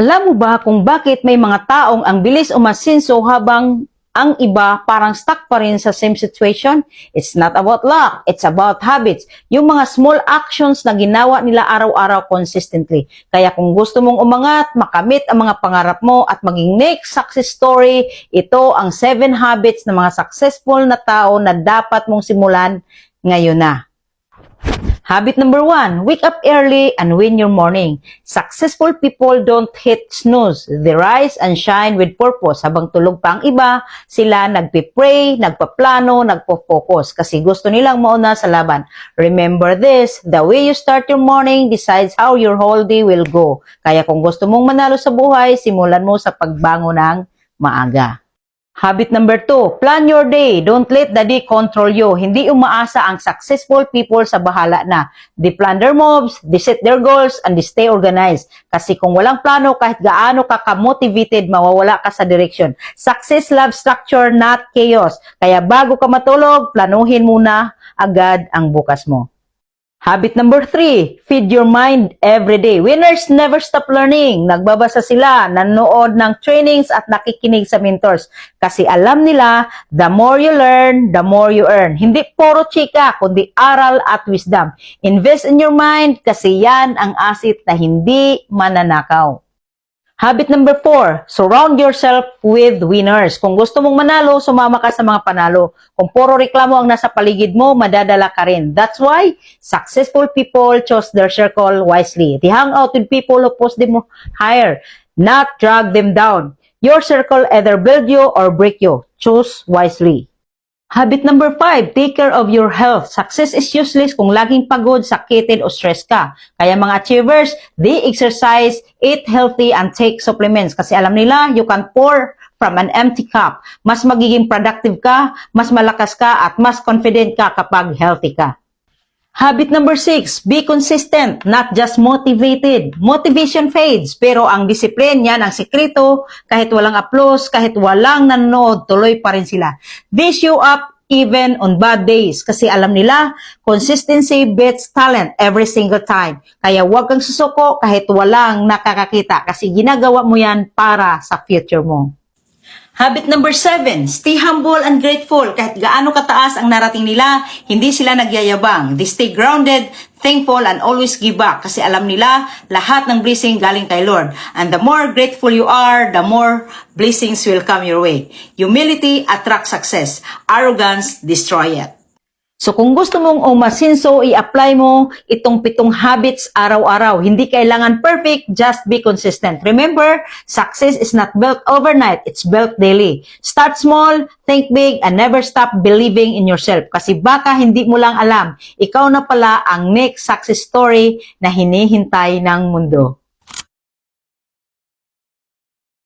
Alam mo ba kung bakit may mga taong ang bilis umasinso habang ang iba parang stuck pa rin sa same situation? It's not about luck, it's about habits. Yung mga small actions na ginawa nila araw-araw consistently. Kaya kung gusto mong umangat, makamit ang mga pangarap mo at maging next success story, ito ang 7 habits ng mga successful na tao na dapat mong simulan ngayon na. Habit number 1, wake up early and win your morning. Successful people don't hit snooze. They rise and shine with purpose. Habang tulog pa ang iba, sila nagpipray, nagpaplano, nagpo-focus kasi gusto nilang mauna sa laban. Remember this, the way you start your morning decides how your whole day will go. Kaya kung gusto mong manalo sa buhay, simulan mo sa pagbangon ng maaga. Habit number 2, plan your day. Don't let the day control you. Hindi umaasa ang successful people sa bahala na. They plan their moves, they set their goals, and they stay organized. Kasi kung walang plano, kahit gaano ka ka-motivated, mawawala ka sa direction. Success loves structure, not chaos. Kaya bago ka matulog, planuhin muna agad ang bukas mo. Habit number 3, feed your mind every day. Winners never stop learning. Nagbabasa sila, nanonood ng trainings at nakikinig sa mentors. Kasi alam nila, the more you learn, the more you earn. Hindi puro chika, kundi aral at wisdom. Invest in your mind kasi yan ang asset na hindi mananakaw. Habit number 4, surround yourself with winners. Kung gusto mong manalo, sumama ka sa mga panalo. Kung puro reklamo ang nasa paligid mo, madadala ka rin. That's why successful people choose their circle wisely. They hang out with people who push them higher, not drag them down. Your circle either build you or break you. Choose wisely. Habit number 5, take care of your health. Success is useless kung laging pagod, sakitin o stress ka. Kaya mga achievers, they exercise, eat healthy, and take supplements. Kasi alam nila, you can pour from an empty cup. Mas magiging productive ka, mas malakas ka, at mas confident ka kapag healthy ka. Habit number 6, be consistent, not just motivated. Motivation fades, pero ang discipline yan ang sekreto. Kahit walang applause, kahit walang nanonood, tuloy pa rin sila. They show up even on bad days kasi alam nila, consistency beats talent every single time. Kaya huwag kang susuko kahit walang nakakakita kasi ginagawa mo yan para sa future mo. Habit number 7, stay humble and grateful. Kahit gaano kataas ang narating nila, hindi sila nagyayabang. They stay grounded, thankful, and always give back. Kasi alam nila, lahat ng blessing galing kay Lord. And the more grateful you are, the more blessings will come your way. Humility attracts success. Arrogance destroy it. So kung gusto mong umasinso, i-apply mo itong 7 habits araw-araw. Hindi kailangan perfect, just be consistent. Remember, success is not built overnight, it's built daily. Start small, think big, and never stop believing in yourself. Kasi baka hindi mo lang alam, ikaw na pala ang next success story na hinihintay ng mundo.